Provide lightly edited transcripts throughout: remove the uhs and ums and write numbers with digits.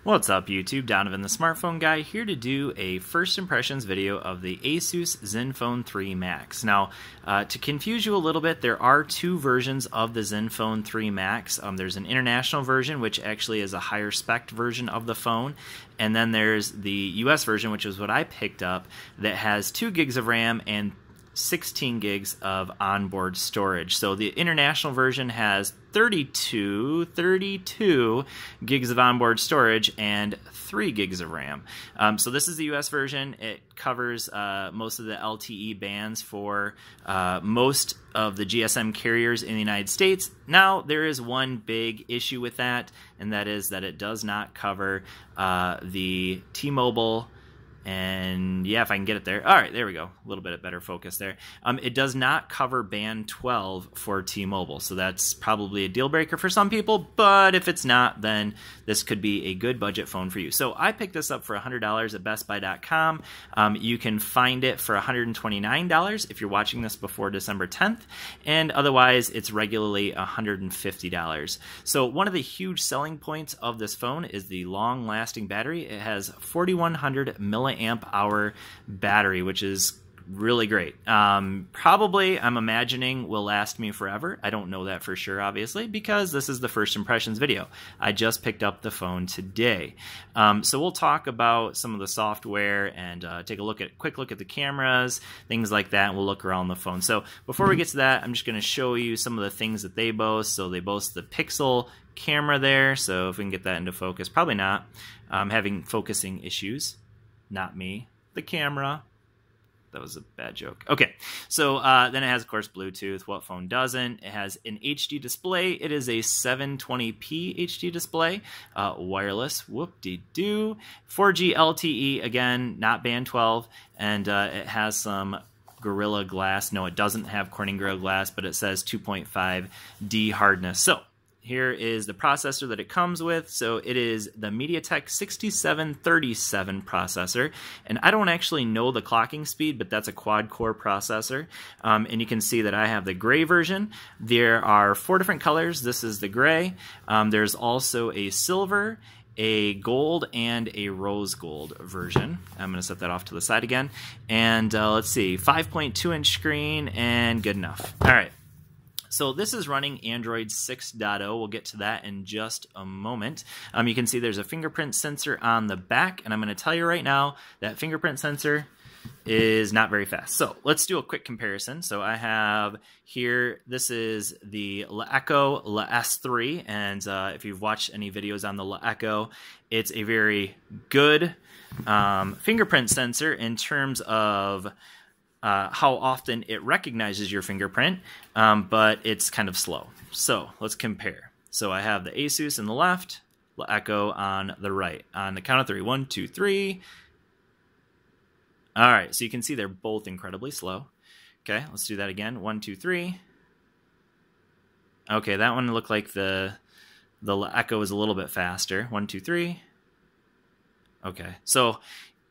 What's up YouTube, Donovan the Smartphone Guy here to do a first impressions video of the Asus Zenfone 3 Max. Now, to confuse you a little bit, there are two versions of the Zenfone 3 Max. There's an international version, which actually is a higher spec version of the phone, and then there's the US version, which is what I picked up, that has 2 gigs of RAM and 16 gigs of onboard storage. So the international version has 32 gigs of onboard storage and 3 gigs of RAM. So this is the US version. It covers most of the LTE bands for most of the GSM carriers in the United States. Now, there is one big issue with that, and that is that it does not cover the T-Mobile. And yeah, if I can get it there. All right, there we go. A little bit of better focus there. It does not cover band 12 for T-Mobile, so that's probably a deal breaker for some people, but if it's not, then this could be a good budget phone for you. So I picked this up for $100 at bestbuy.com. You can find it for $129 if you're watching this before December 10th, and otherwise it's regularly $150. So one of the huge selling points of this phone is the long-lasting battery. It has 4,100 milliamp hour battery, which is really great. Probably, I'm imagining, will last me forever. I don't know that for sure, obviously, because this is the first impressions video. I just picked up the phone today. So we'll talk about some of the software and take a quick look at the cameras, things like that, and we'll look around the phone. So before we get to that, I'm just going to show you some of the things that they boast. So they boast the Pixel camera there, so if we can get that into focus. Probably not. Having focusing issues. Not me. The camera. That was a bad joke. Okay, so then it has, of course, Bluetooth. What phone doesn't? It has an HD display. It is a 720p HD display. Wireless. Whoop-de-doo. 4G LTE, again, not band 12. And it has some Gorilla Glass. No, it doesn't have Corning Gorilla Glass, but it says 2.5D hardness. So here is the processor that it comes with. So it is the MediaTek 6737 processor. And I don't actually know the clocking speed, but that's a quad-core processor. And you can see that I have the gray version. There are 4 different colors. This is the gray. There's also a silver, a gold, and a rose gold version. I'm going to set that off to the side again. And let's see, 5.2-inch screen and good enough. All right. So this is running Android 6.0. We'll get to that in just a moment. You can see there's a fingerprint sensor on the back, and I'm going to tell you right now that fingerprint sensor is not very fast. So let's do a quick comparison. So I have here, this is the LaEcho LaS3, and if you've watched any videos on the LaEcho, it's a very good fingerprint sensor in terms of how often it recognizes your fingerprint, but it's kind of slow. So let's compare. So I have the Asus on the left, LaEcho on the right. On the count of 3, 1, 2, 3. All right, so you can see they're both incredibly slow. Okay, let's do that again. 1, 2, 3. Okay, that one looked like the LaEcho is a little bit faster. 1, 2, 3. Okay, so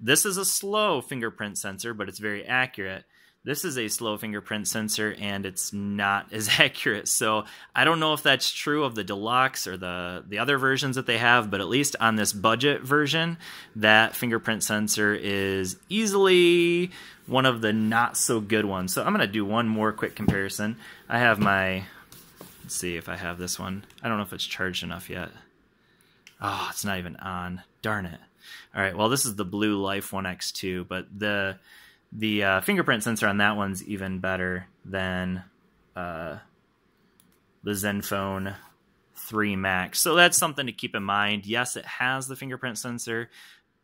this is a slow fingerprint sensor, but it's very accurate. This is a slow fingerprint sensor, and it's not as accurate. So I don't know if that's true of the Deluxe or the other versions that they have, but at least on this budget version, that fingerprint sensor is easily one of the not so good ones. So I'm going to do one more quick comparison. I have my, let's see if I have this one. I don't know if it's charged enough yet. Oh, it's not even on. Darn it. All right, well, this is the Blue Life 1X2, but the fingerprint sensor on that one's even better than the Zenfone 3 Max. So that's something to keep in mind. Yes, it has the fingerprint sensor.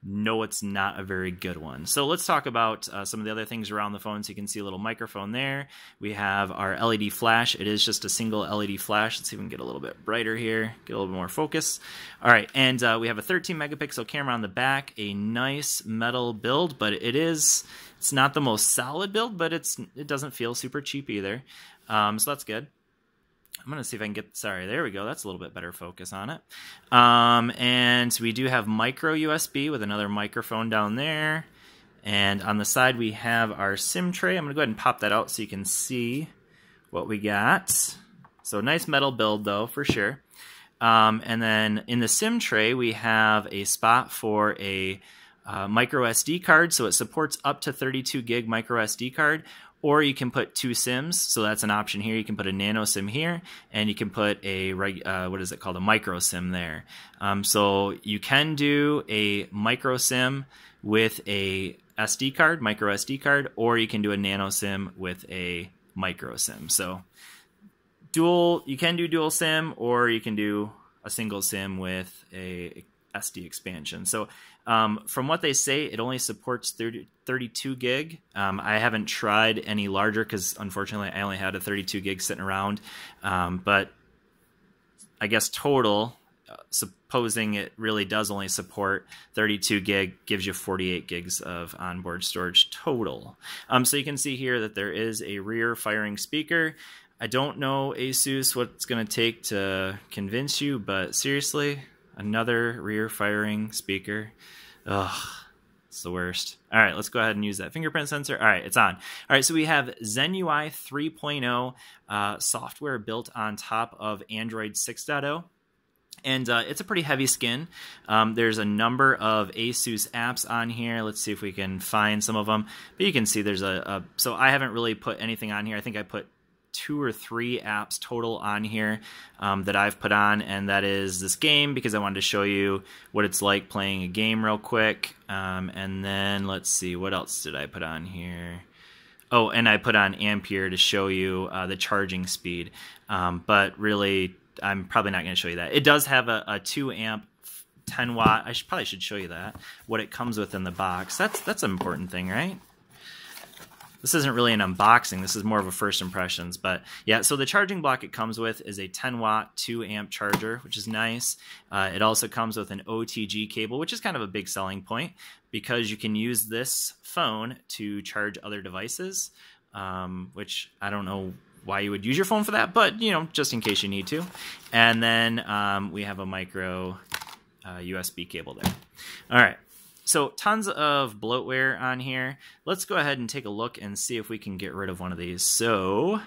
No, it's not a very good one. So let's talk about some of the other things around the phone. So you can see a little microphone there. We have our LED flash. It is just a single LED flash. Let's see if we can get a little bit brighter here, get a little bit more focus. All right, and we have a 13 megapixel camera on the back, a nice metal build, but it's not the most solid build, but it doesn't feel super cheap either. So that's good. I'm going to see if I can get, sorry, there we go. That's a little bit better focus on it. And we do have micro USB with another microphone down there. And on the side, we have our SIM tray. I'm going to go ahead and pop that out so you can see what we got. So nice metal build, though, for sure. And then in the SIM tray, we have a spot for a micro SD card. So it supports up to 32 gig micro SD card. Or you can put 2 SIMs, so that's an option here. You can put a nano SIM here, and you can put a what is it called, a micro SIM there. So you can do a micro SIM with a SD card, micro SD card, or you can do a nano SIM with a micro SIM. So you can do dual SIM, or you can do a single SIM with a SD expansion. So from what they say, it only supports 32 gig. I haven't tried any larger because unfortunately I only had a 32 gig sitting around. But I guess total, supposing it really does only support 32 gig, gives you 48 gigs of onboard storage total. So you can see here that there is a rear firing speaker. I don't know, Asus, what it's going to take to convince you, but seriously, another rear firing speaker. Ugh, it's the worst. All right, let's go ahead and use that fingerprint sensor. All right, it's on. All right, so we have Zen UI 3.0 software built on top of Android 6.0. And it's a pretty heavy skin. There's a number of Asus apps on here. Let's see if we can find some of them. But you can see there's so I haven't really put anything on here. I think I put 2 or 3 apps total on here that I've put on, and that is this game, because I wanted to show you what it's like playing a game real quick. And then let's see, what else did I put on here? Oh, and I put on Ampere to show you the charging speed. But really, I'm probably not going to show you that. It does have a 2 amp 10 watt. I probably should show you that, what it comes with in the box. That's an important thing, right? This isn't really an unboxing. This is more of a first impressions. But yeah, so the charging block it comes with is a 10 watt 2 amp charger, which is nice. It also comes with an OTG cable, which is kind of a big selling point because you can use this phone to charge other devices, which I don't know why you would use your phone for that, but you know, just in case you need to. And then we have a micro USB cable there. All right. So tons of bloatware on here. Let's go ahead and take a look and see if we can get rid of one of these. So,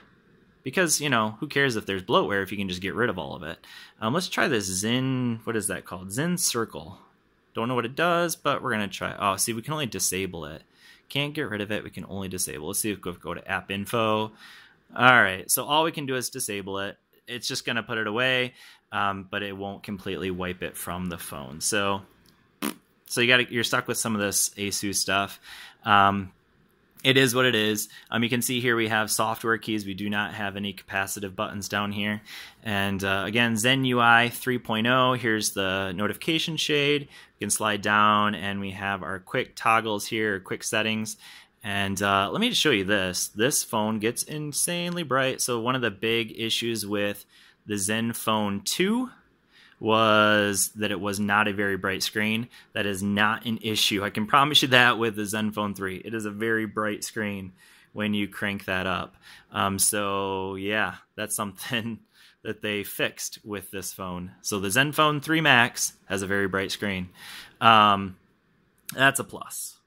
because, you know, who cares if there's bloatware if you can just get rid of all of it. Let's try this Zen, what is that called? Zen Circle. Don't know what it does, but we're going to try. Oh, see, we can only disable it. Can't get rid of it. We can only disable. Let's see if we go to app info. All right, so all we can do is disable it. It's just going to put it away, but it won't completely wipe it from the phone. So you're stuck with some of this Asus stuff. It is what it is. You can see here we have software keys. We do not have any capacitive buttons down here. And again, Zen UI 3.0. Here's the notification shade. We can slide down, and we have our quick toggles here, quick settings. And let me just show you this. This phone gets insanely bright. So one of the big issues with the Zenfone 2 was that it was not a very bright screen. That is not an issue. I can promise you that with the Zenfone 3. It is a very bright screen when you crank that up. So yeah, that's something that they fixed with this phone. So the Zenfone 3 Max has a very bright screen. That's a plus.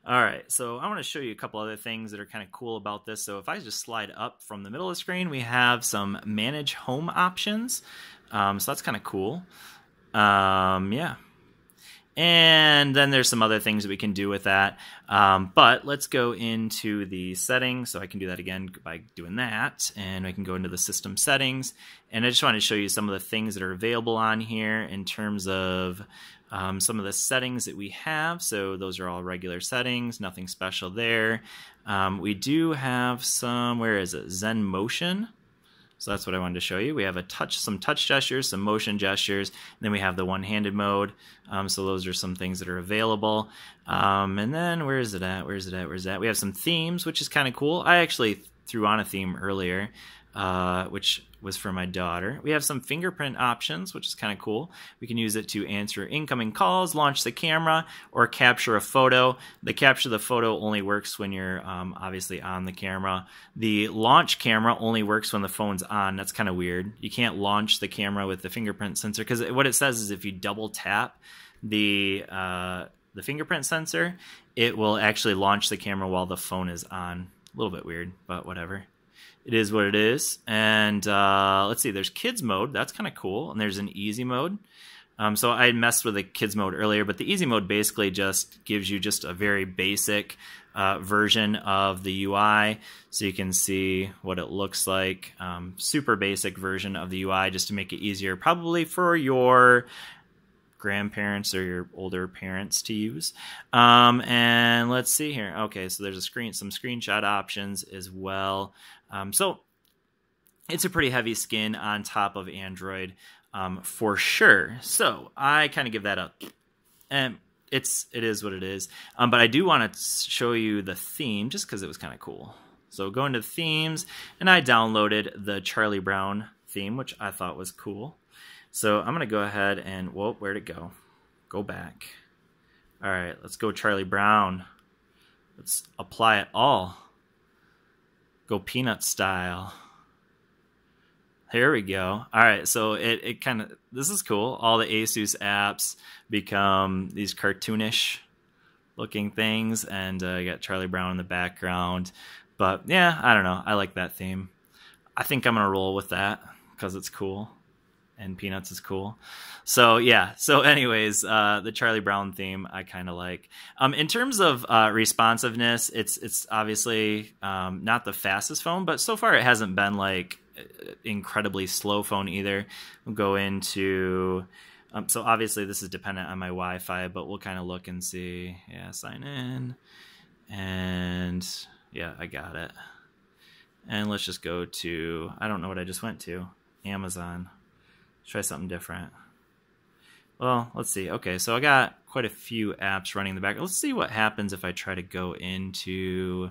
All right, so I want to show you a couple other things that are kind of cool about this. So if I just slide up from the middle of the screen, we have some manage home options. So that's kind of cool. Yeah. And then there's some other things that we can do with that. But let's go into the settings. So I can do that again by doing that. And I can go into the system settings. And I just want to show you some of the things that are available on here in terms of some of the settings that we have. So those are all regular settings, nothing special there. We do have some, where is it? Zen Motion. So that's what I wanted to show you. We have some touch gestures, some motion gestures, and then we have the one-handed mode. So those are some things that are available. And then where is it at? Where is it at? Where is that? We have some themes, which is kind of cool. I actually threw on a theme earlier, which was for my daughter. We have some fingerprint options, which is kind of cool. We can use it to answer incoming calls, launch the camera, or capture a photo. The capture the photo only works when you're obviously on the camera. The launch camera only works when the phone's on. That's kind of weird. You can't launch the camera with the fingerprint sensor, because what it says is if you double tap the fingerprint sensor, it will actually launch the camera while the phone is on. A little bit weird, but whatever. it is what it is. And let's see, there's kids mode. That's kind of cool. And there's an easy mode. So I messed with the kids mode earlier, but the easy mode basically just gives you just a very basic version of the UI. So you can see what it looks like. Super basic version of the UI just to make it easier, probably for your grandparents or your older parents to use. And let's see here. Okay, so there's some screenshot options as well. So it's a pretty heavy skin on top of Android for sure. So I kind of give that up. And it is what it is. But I do want to show you the theme just because it was kind of cool. So go into themes, and I downloaded the Charlie Brown theme, which I thought was cool. So I'm going to go ahead and, whoa, where'd it go? Go back. All right, let's go Charlie Brown. Let's apply it all. Go peanut style. Here we go. All right, so it kind of, this is cool. All the Asus apps become these cartoonish looking things, and you got Charlie Brown in the background. But yeah, I don't know. I like that theme. I think I'm going to roll with that because it's cool. And Peanuts is cool. So yeah, so anyways, the Charlie Brown theme I kind of like. In terms of responsiveness, it's obviously not the fastest phone, but so far it hasn't been like incredibly slow phone either. We'll go into, so obviously this is dependent on my Wi-Fi, but we'll kind of look and see. Yeah, sign in. And yeah, I got it. And let's just go to, I don't know what I just went to, Amazon. Try something different. Well, let's see. Okay, so I got quite a few apps running in the back. Let's see what happens if I try to go into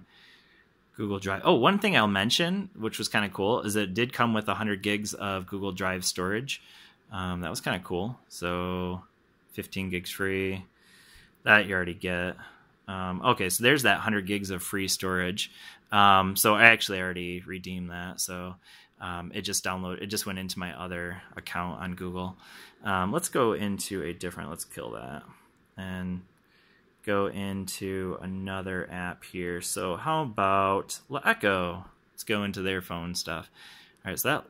Google Drive. Oh, one thing I'll mention, which was kind of cool, is it did come with 100 gigs of Google Drive storage. That was kind of cool. So 15 gigs free. That you already get. Okay, so there's that 100 gigs of free storage. So I actually already redeemed that. So it just went into my other account on Google. Let's go into a different, let's kill that and go into another app here. So how about Echo? Let's go into their phone stuff. All right, so that,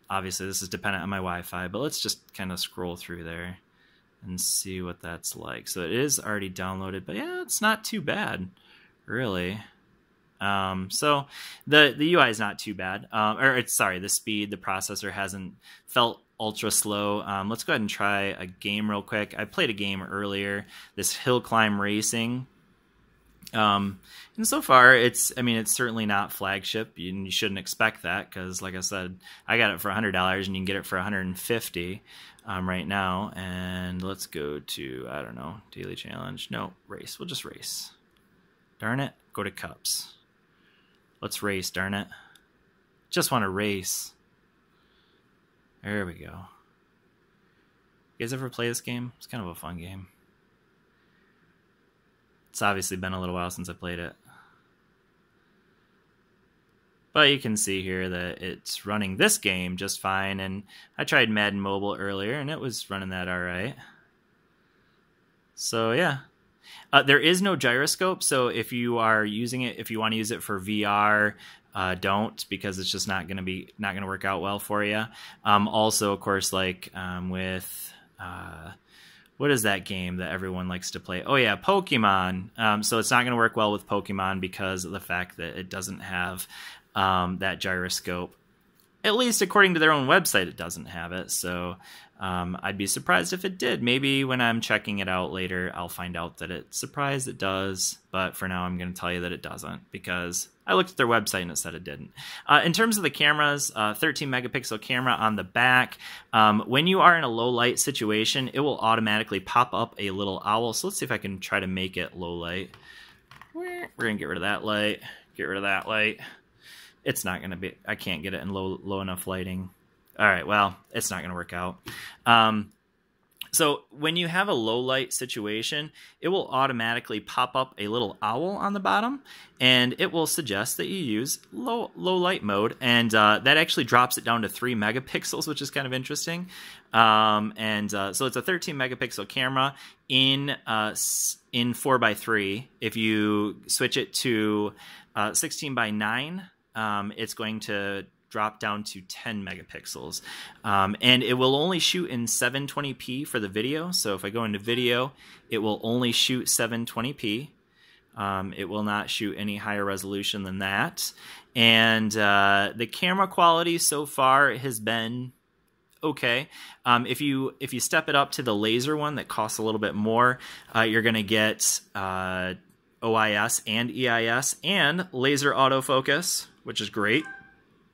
obviously this is dependent on my Wi-Fi, but let's just kind of scroll through there and see what that's like. So it is already downloaded, but yeah, it's not too bad, really. So the UI is not too bad. The speed, the processor hasn't felt ultra slow. Let's go ahead and try a game real quick. I played a game earlier, this hill climb racing. And so far it's certainly not flagship. You shouldn't expect that because, like I said, I got it for $100 and you can get it for $150 right now. And let's go to, I don't know, daily challenge. No, race. We'll just race. Darn it. Go to cups. Let's race, darn it. Just want to race. There we go. You guys ever play this game? It's kind of a fun game. It's obviously been a little while since I played it. But you can see here that it's running this game just fine. And I tried Madden Mobile earlier, and it was running that all right. So, yeah. There is no gyroscope, so if you are using it, if you want to use it for VR, don't, because it's just not going to work out well for you. Also, of course, like with what is that game that everyone likes to play? Oh yeah, Pokemon. So it's not going to work well with Pokemon because of the fact that it doesn't have that gyroscope. At least according to their own website, it doesn't have it. So I'd be surprised if it did. Maybe when I'm checking it out later, I'll find out that it does. But for now, I'm going to tell you that it doesn't because I looked at their website and it said it didn't. In terms of the cameras, 13 megapixel camera on the back. When you are in a low light situation, it will automatically pop up a little owl. So let's see if I can try to make it low light. We're going to get rid of that light. Get rid of that light. It's not going to be, I can't get it in low enough lighting. All right, well, it's not going to work out. So when you have a low light situation, it will automatically pop up a little owl on the bottom, and it will suggest that you use low light mode, and that actually drops it down to 3 megapixels, which is kind of interesting. So it's a 13 megapixel camera in 4:3. If you switch it to 16:9, it's going to drop down to 10 megapixels. And it will only shoot in 720p for the video. So if I go into video, it will only shoot 720p. It will not shoot any higher resolution than that. And the camera quality so far has been okay. If you step it up to the laser one that costs a little bit more, you're going to get OIS and EIS and laser autofocus, which is great.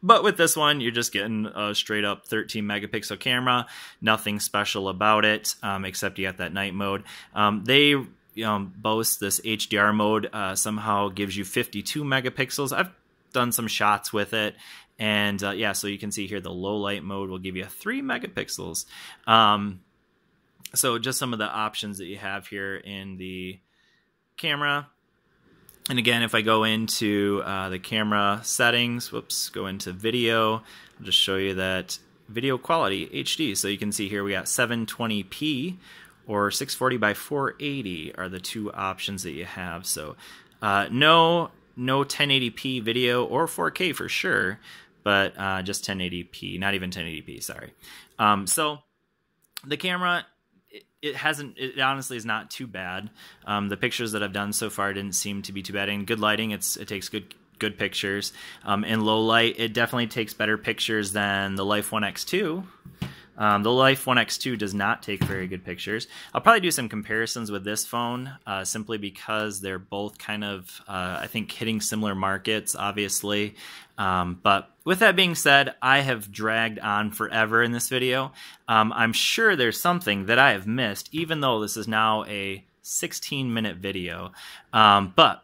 But with this one, you're just getting a straight up 13 megapixel camera. Nothing special about it, except you got that night mode. They boast this HDR mode somehow gives you 52 megapixels. I've done some shots with it. And yeah, so you can see here the low light mode will give you 3 megapixels. So just some of the options that you have here in the camera. And again, if I go into the camera settings, go into video, I'll just show you that video quality, HD. So you can see here we got 720p or 640 by 480 are the two options that you have. So no 1080p video or 4K for sure, but just 1080p, not even 1080p, sorry. So the camera, it honestly is not too bad. The pictures that I've done so far didn't seem to be too bad. In good lighting, it takes good pictures. In low light, it definitely takes better pictures than the Life 1 X2. The Life 1 X2 does not take very good pictures. I'll probably do some comparisons with this phone simply because they're both kind of, I think, hitting similar markets, obviously. But with that being said, I have dragged on forever in this video. I'm sure there's something that I have missed, even though this is now a 16-minute video. But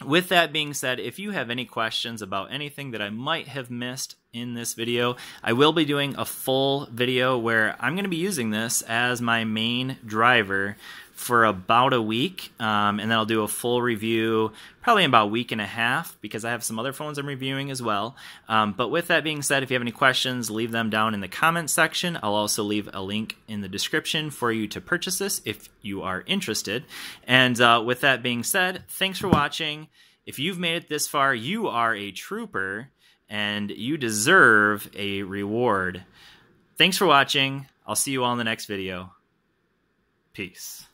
with that being said, if you have any questions about anything that I might have missed in this video, I will be doing a full video where I'm going to be using this as my main driver for about a week, and then I'll do a full review probably in about a week and a half because I have some other phones I'm reviewing as well. But with that being said, if you have any questions, leave them down in the comments section. I'll also leave a link in the description for you to purchase this if you are interested. And with that being said, thanks for watching. If you've made it this far, you are a trooper and you deserve a reward. Thanks for watching. I'll see you all in the next video. Peace.